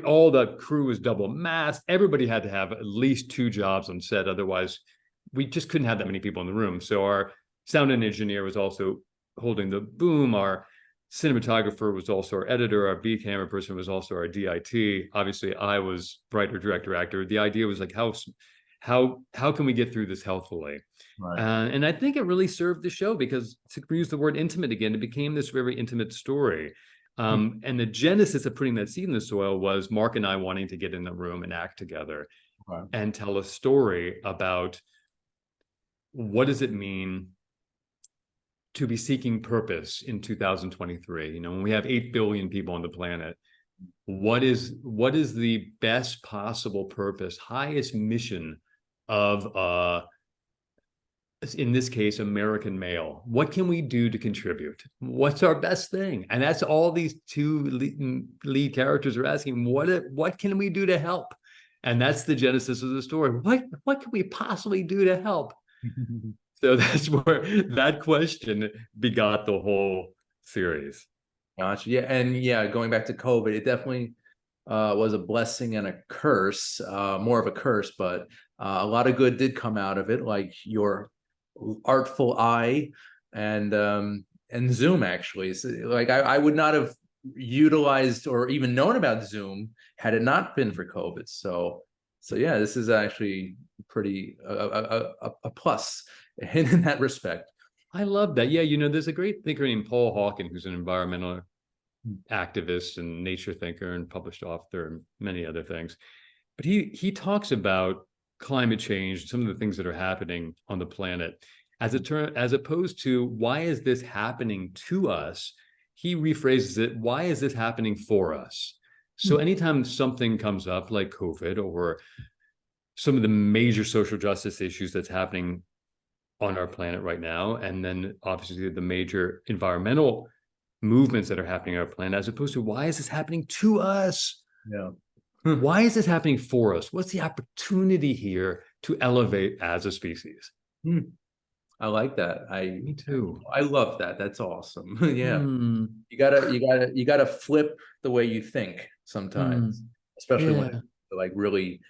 all the crew was double masked. Everybody had to have at least 2 jobs on set. Otherwise, we just couldn't have that many people in the room. So our sound engineer was also holding the boom. Our cinematographer was also our editor. Our B camera person was also our DIT. Obviously, I was writer, director, actor. The idea was like, how can we get through this healthfully? Right. And I think it really served the show, because to use the word intimate again, it became this very intimate story. And the genesis of putting that seed in the soil was Mark and I wanting to get in the room and act together and tell a story about what does it mean to be seeking purpose in 2023. When we have 8 billion people on the planet, what is the best possible purpose, highest mission of in this case, American male? What can we do to contribute? What's our best thing? And that's all these 2 lead characters are asking. What can we do to help? And that's the genesis of the story. What can we possibly do to help? So that's where that question begot the whole series. Gotcha. Yeah, and going back to COVID, it definitely was a blessing and a curse, more of a curse, but a lot of good did come out of it, like your artful eye and Zoom, actually. So, like I would not have utilized or even known about Zoom had it not been for COVID. So yeah, this is actually pretty a plus in that respect. I love that. Yeah, there's a great thinker named Paul Hawken, who's an environmental activist and nature thinker and published author and many other things. But he talks about climate change, some of the things that are happening on the planet, as opposed to why is this happening to us? He rephrases it, why is this happening for us? So anytime something comes up like COVID or some of the major social justice issues that's happening on our planet right now, and then obviously the major environmental movements that are happening on our planet, as opposed to why is this happening to us? Yeah. Why is this happening for us? What's the opportunity here to elevate as a species? I like that. Me too. I love that. That's awesome. Yeah. You gotta flip the way you think sometimes, especially when it's like really,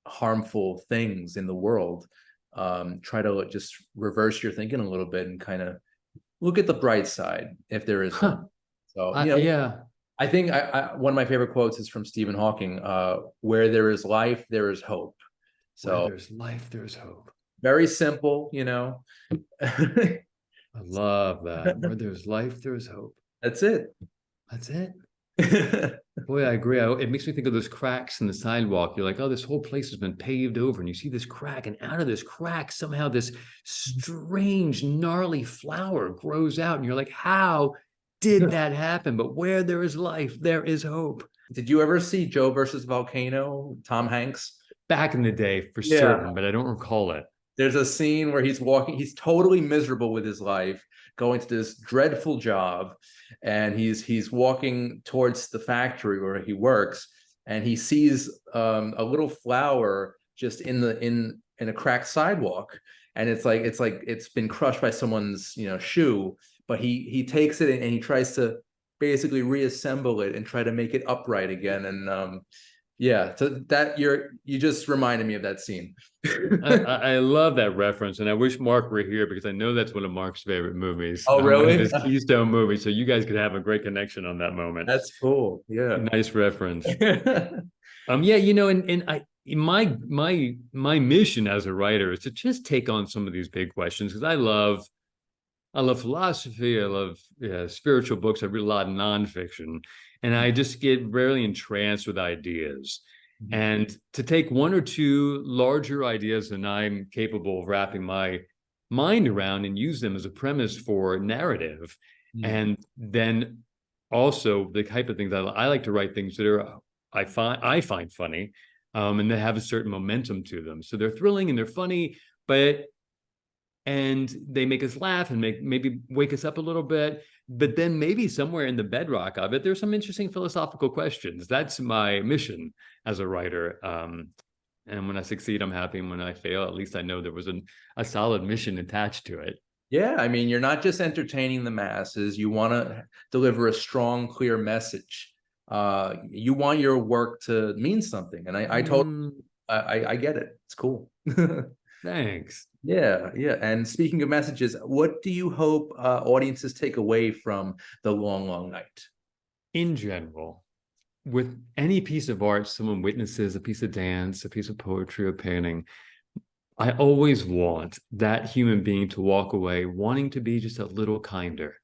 harmful things in the world. Try to just reverse your thinking a little bit and kind of look at the bright side if there is one. So I think one of my favorite quotes is from Stephen Hawking. Where there is life, there is hope. So where there's life, there's hope. Very simple, I love that. Where there's life, there's hope. That's it. That's it. Boy, I agree. It makes me think of those cracks in the sidewalk. You're like, oh, this whole place has been paved over, and you see this crack, and out of this crack, somehow this strange, gnarly flower grows out, and you're like, how did that happen? But where there is life, there is hope. Did you ever see Joe versus Volcano, Tom Hanks? Back in the day, for certain, but I don't recall it. There's a scene where he's totally miserable with his life, going to this dreadful job, and he's walking towards the factory where he works, and he sees a little flower just in a cracked sidewalk, and it's like it's been crushed by someone's shoe, but he takes it and he tries to basically reassemble it and try to make it upright again, and so that you just reminded me of that scene. I love that reference, and I wish Mark were here because I know that's one of Mark's favorite movies. Oh, really? His Keystone movie. So you guys could have a great connection on that moment. That's cool. Yeah, nice reference. My mission as a writer is to just take on some of these big questions because I love philosophy. I love spiritual books. I read a lot of nonfiction. And I just get really entranced with ideas. And to take one or two larger ideas than I'm capable of wrapping my mind around and use them as a premise for narrative. And then also the type of things I like to write things that are I find funny, and they have a certain momentum to them. So they're thrilling and they're funny, and they make us laugh and maybe wake us up a little bit. But then maybe somewhere in the bedrock of it, there's some interesting philosophical questions. That's my mission as a writer. And when I succeed, I'm happy. And when I fail, at least I know there was a solid mission attached to it. Yeah, I mean, you're not just entertaining the masses. You want to deliver a strong, clear message. You want your work to mean something. And I get it. It's cool. Thanks. Yeah. And speaking of messages, what do you hope audiences take away from The Long, Long Night? In general, with any piece of art someone witnesses, a piece of dance, a piece of poetry or painting, I always want that human being to walk away wanting to be just a little kinder.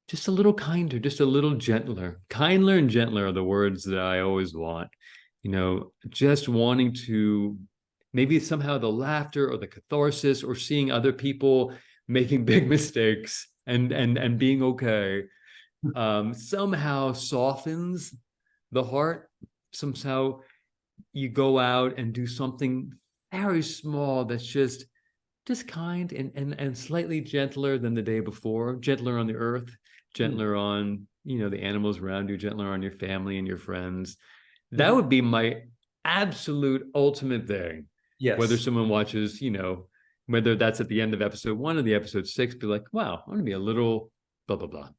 Just a little kinder, just a little gentler. Kinder and gentler are the words that I always want. Just wanting to maybe somehow the laughter or the catharsis or seeing other people making big mistakes and being okay somehow softens the heart. Somehow you go out and do something very small that's just kind and slightly gentler than the day before, gentler on the earth, gentler on the animals around you, gentler on your family and your friends. That would be my absolute ultimate thing. Yes. Whether someone watches, whether that's at the end of episode 1 or the episode 6, be like, wow, I want to be a little blah, blah, blah.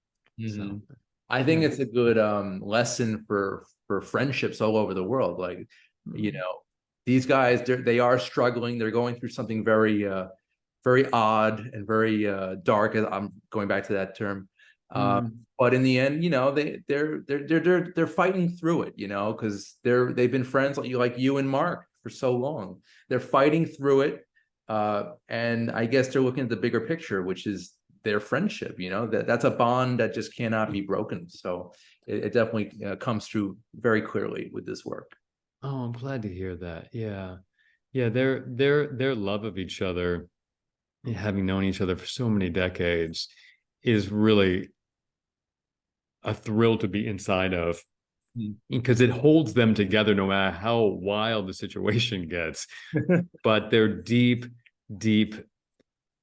So, I think it's a good lesson for friendships all over the world. Like, these guys, they are struggling. They're going through something very, very odd and very dark. I'm going back to that term. But in the end, they're fighting through it, because they've been friends like you and Mark for so long. They're fighting through it, and I guess they're looking at the bigger picture, which is their friendship. That's a bond that just cannot be broken. So it definitely comes through very clearly with this work. Oh, I'm glad to hear that. Yeah. Their love of each other, having known each other for so many decades, is really a thrill to be inside of, Mm. because it holds them together no matter how wild the situation gets. But their deep, deep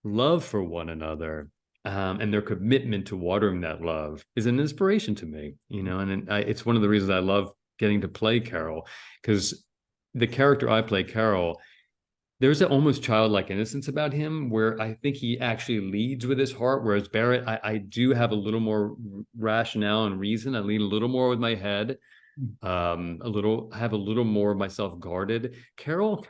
love for one another, and their commitment to watering that love is an inspiration to me, and it's one of the reasons I love getting to play Carol, because the character I play, Carol, there's an almost childlike innocence about him where I think he actually leads with his heart, whereas Barret, I do have a little more rationale and reason. I lead a little more with my head, have a little more of myself guarded. Carol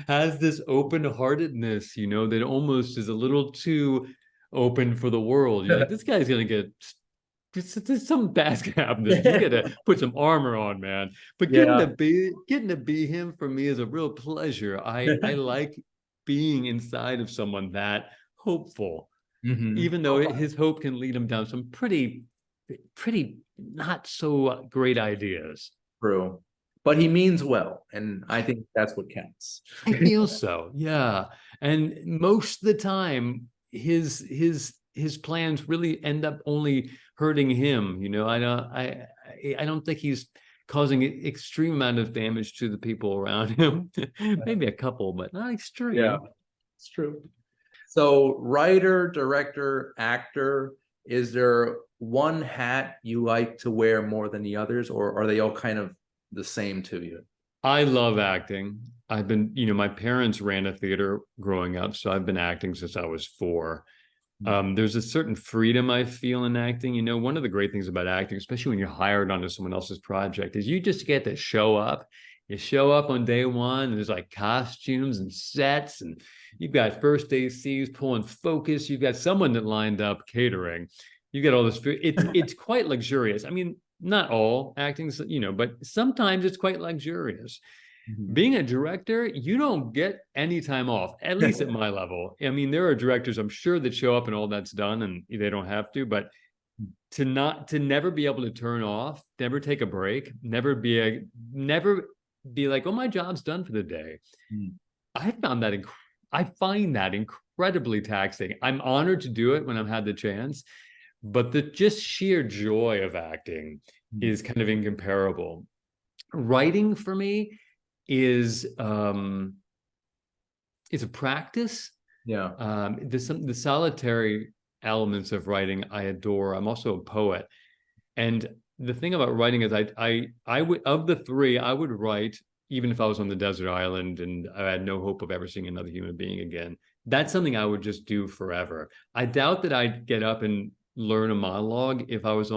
has this open-heartedness, that almost is a little too open for the world. You're like, this guy's gonna get some bad's gonna happen. You gotta put some armor on, man. But getting to be him for me is a real pleasure. I like being inside of someone that hopeful, even though his hope can lead him down some pretty not so great ideas. True. But he means well, and I think that's what counts. I feel so, yeah. And most of the time, his plans really end up only hurting him. I don't think he's causing an extreme amount of damage to the people around him. Maybe a couple, but not extreme. Yeah, it's true. So, writer, director, actor, is there one hat you like to wear more than the others, or are they all kind of the same to you? I love acting. I've been, my parents ran a theater growing up, so I've been acting since I was 4. There's a certain freedom I feel in acting. One of the great things about acting, especially when you're hired onto someone else's project, is you just get to show up. You show up on day one, and there's like costumes and sets, and you've got first ACs pulling focus. You've got someone that lined up catering. You get all this food. It's quite luxurious. I mean, not all acting's, but sometimes it's quite luxurious. Being a director, you don't get any time off, at least at my level. I mean, there are directors, I'm sure, that show up and all that's done and they don't have to, but to never be able to turn off, never take a break, never be like, oh, my job's done for the day. I find that incredibly taxing. I'm honored to do it when I've had the chance, but the just sheer joy of acting is kind of incomparable. Writing for me is a practice. Yeah. The solitary elements of writing I adore. I'm also a poet, and the thing about writing is I would, of the 3, I would write even if I was on the desert island and I had no hope of ever seeing another human being again. That's something I would just do forever. I doubt that I'd get up and learn a monologue if I was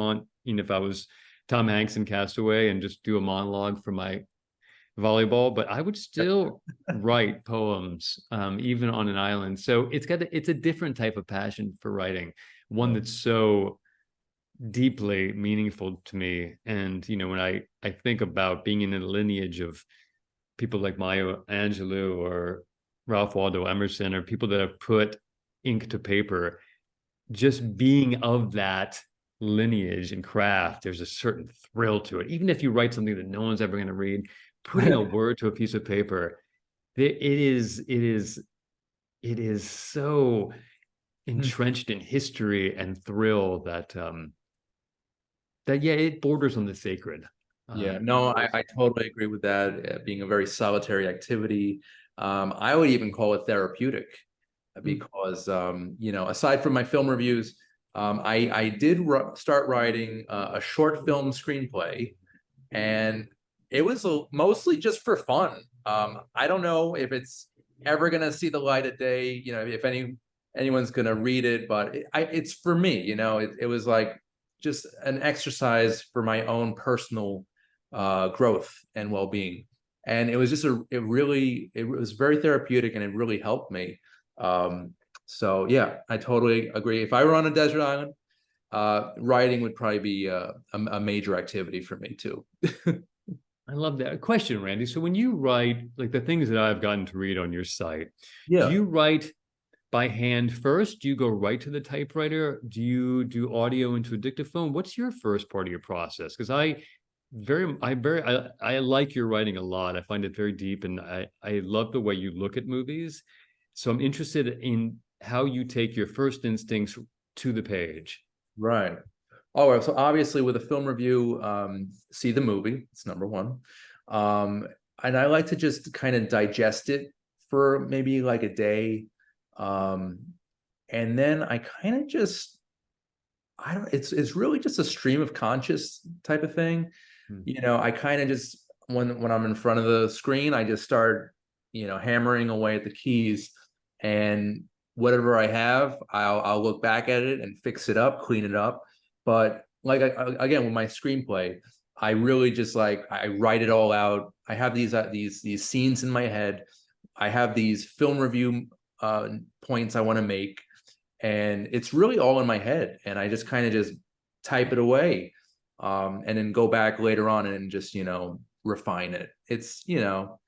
Tom Hanks in Castaway and just do a monologue for my volleyball, but I would still write poems, even on an island. So it's a different type of passion for writing, one that's so deeply meaningful to me. And, when I think about being in a lineage of people like Maya Angelou or Ralph Waldo Emerson, or people that have put ink to paper, just being of that lineage and craft, there's a certain thrill to it. Even if you write something that no one's ever going to read, putting a word to a piece of paper, it is so entrenched in history and thrill that it borders on the sacred. I totally agree with that. Being a very solitary activity, I would even call it therapeutic, because aside from my film reviews, I did start writing a short film screenplay, and it was mostly just for fun. I don't know if it's ever going to see the light of day, if anyone's going to read it, but it's for me. It was like just an exercise for my own personal growth and well-being, and it was just it was very therapeutic, and it really helped me. So yeah, I totally agree. If I were on a desert island, writing would probably be a major activity for me too. I love that question, Randy. So when you write, like the things that I've gotten to read on your site, Yeah. Do you write by hand first? Do you go right to the typewriter? Do you do audio into a dictaphone? What's your first part of your process? Because I like your writing a lot. I find it very deep, and I love the way you look at movies. So I'm interested in how you take your first instincts to the page. Right. All right, so obviously with a film review, see the movie. It's number one. And I like to just kind of digest it for maybe like a day. And then I kind of just, I don't, it's really just a stream of conscious type of thing. You know, I kind of just, when I'm in front of the screen, I just start, you know, hammering away at the keys, and whatever I have, I'll look back at it and fix it up, clean it up. But like, again, with my screenplay, I really just like, I write it all out. I have these scenes in my head. I have these film review points I want to make, and it's really all in my head. And I just kind of just type it away, and then go back later on and just, you know, refine it. It's, you know,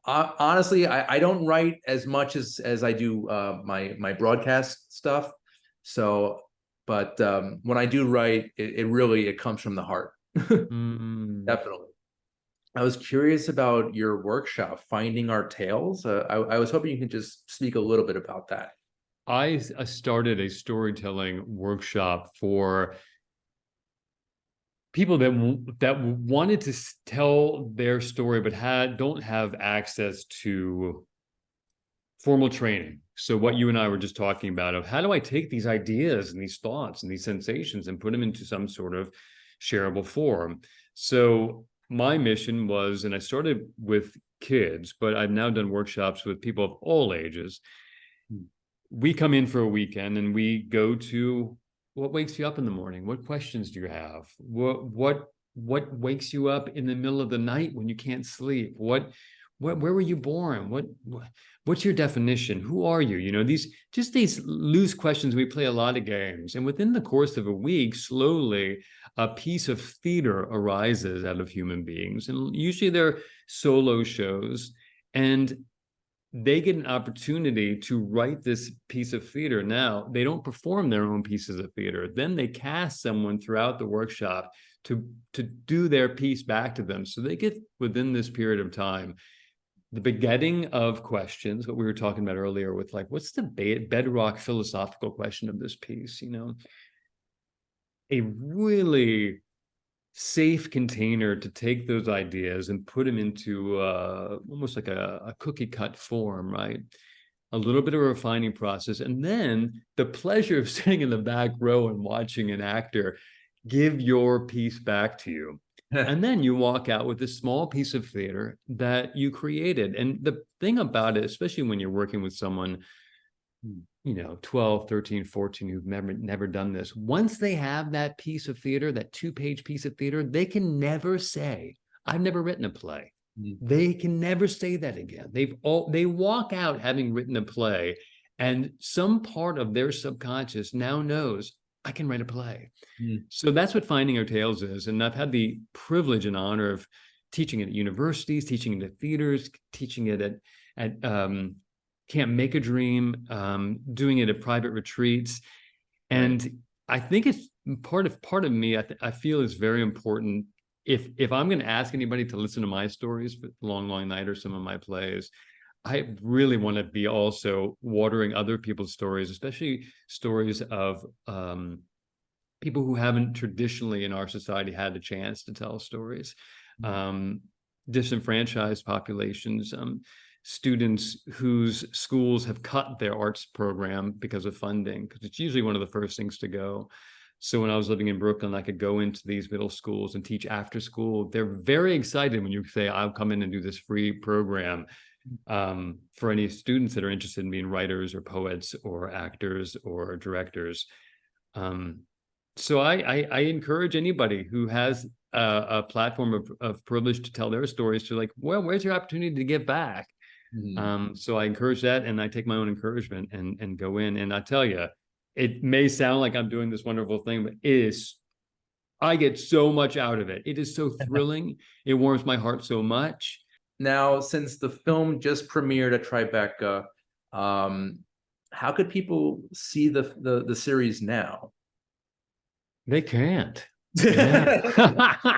honestly, I don't write as much as I do my broadcast stuff. So, but when I do write, it really comes from the heart. Definitely. I was curious about your workshop, Finding Our Tales. I was hoping you could just speak a little bit about that. I started a storytelling workshop for people that wanted to tell their story but don't have access to formal training. So what you and I were just talking about, of how do I take these ideas and these thoughts and these sensations and put them into some sort of shareable form. So my mission was, and I started with kids, but I've now done workshops with people of all ages. We come in for a weekend and we go to what wakes you up in the morning. What questions do you have? What wakes you up in the middle of the night when you can't sleep? Where were you born? What's your definition? Who are you? You know, these loose questions. We play a lot of games, and within the course of a week, slowly a piece of theater arises out of human beings, and usually they're solo shows, and they get an opportunity to write this piece of theater. Now, they don't perform their own pieces of theater. Then they cast someone throughout the workshop to do their piece back to them. So they get, within this period of time, the begetting of questions, what we were talking about earlier with, like, what's the bedrock philosophical question of this piece? You know, a really safe container to take those ideas and put them into almost like a cookie cut form, right? A little bit of a refining process, and then the pleasure of sitting in the back row and watching an actor give your piece back to you. And then you walk out with this small piece of theater that you created. And the thing about it, especially when you're working with someone, you know, 12, 13, 14, who've never done this, once they have that piece of theater, that 2-page piece of theater, they can never say, I've never written a play. They can never say that again. They walk out having written a play, and some part of their subconscious now knows, I can write a play. So that's what Finding Our Tales is. And I've had the privilege and honor of teaching it at universities, teaching it at theaters, teaching it at Can't Make a Dream, doing it at private retreats. And I think it's part of me, I feel is very important. If I'm going to ask anybody to listen to my stories for Long, Long Night or some of my plays, I really want to be also watering other people's stories, especially stories of people who haven't traditionally in our society had a chance to tell stories, disenfranchised populations, students whose schools have cut their arts program because of funding, because it's usually one of the first things to go. So when I was living in Brooklyn, I could go into these middle schools and teach after school. They're very excited when you say, I'll come in and do this free program. For any students that are interested in being writers or poets or actors or directors. So I encourage anybody who has a platform of privilege to tell their stories to, like, well, where's your opportunity to give back? So I encourage that, and I take my own encouragement and go in. And I tell you, it may sound like I'm doing this wonderful thing, but I get so much out of it. It is so thrilling. It warms my heart so much. Now, since the film just premiered at Tribeca, how could people see the series now? They can't. Yeah.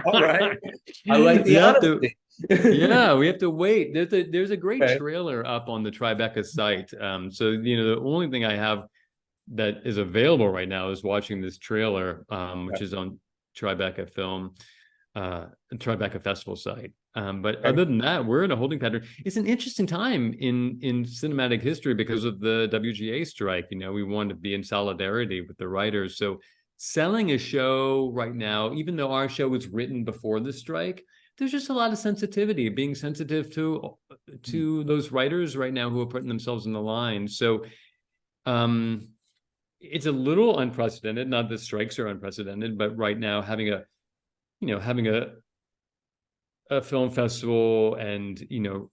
All right. I like the honesty. Yeah, we have to wait. There's a great trailer up on the Tribeca site. So, you know, the only thing I have that is available right now is watching this trailer, which is on Tribeca Festival site. But other than that, we're in a holding pattern. It's an interesting time in cinematic history because of the WGA strike. You know, we want to be in solidarity with the writers. So selling a show right now, even though our show was written before the strike, there's just a lot of sensitivity, being sensitive to those writers right now who are putting themselves in the line. So it's a little unprecedented. Not that strikes are unprecedented, but right now having a film festival and, you know,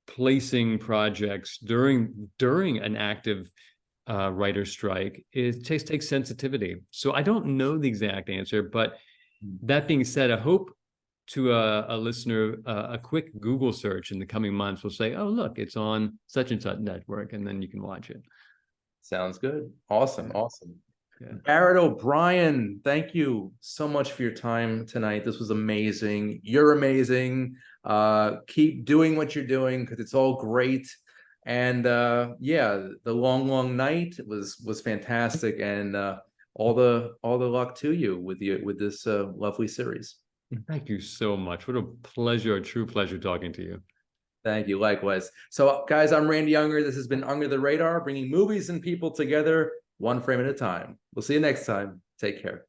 placing projects during an active writer strike, it takes sensitivity. So I don't know the exact answer, but that being said, I hope to a listener, a quick Google search in the coming months will say, oh, look, it's on such and such network, and then you can watch it. Sounds good. Awesome. Yeah. Barret O'Brien, thank you so much for your time tonight. This was amazing. You're amazing. Keep doing what you're doing because it's all great. And yeah, the long night was fantastic, and all the luck to you with this lovely series. Thank you so much. What a pleasure, a true pleasure talking to you. Thank you. Likewise. So, guys, I'm Randy Unger. This has been Under the Radar, bringing movies and people together one frame at a time. We'll see you next time. Take care.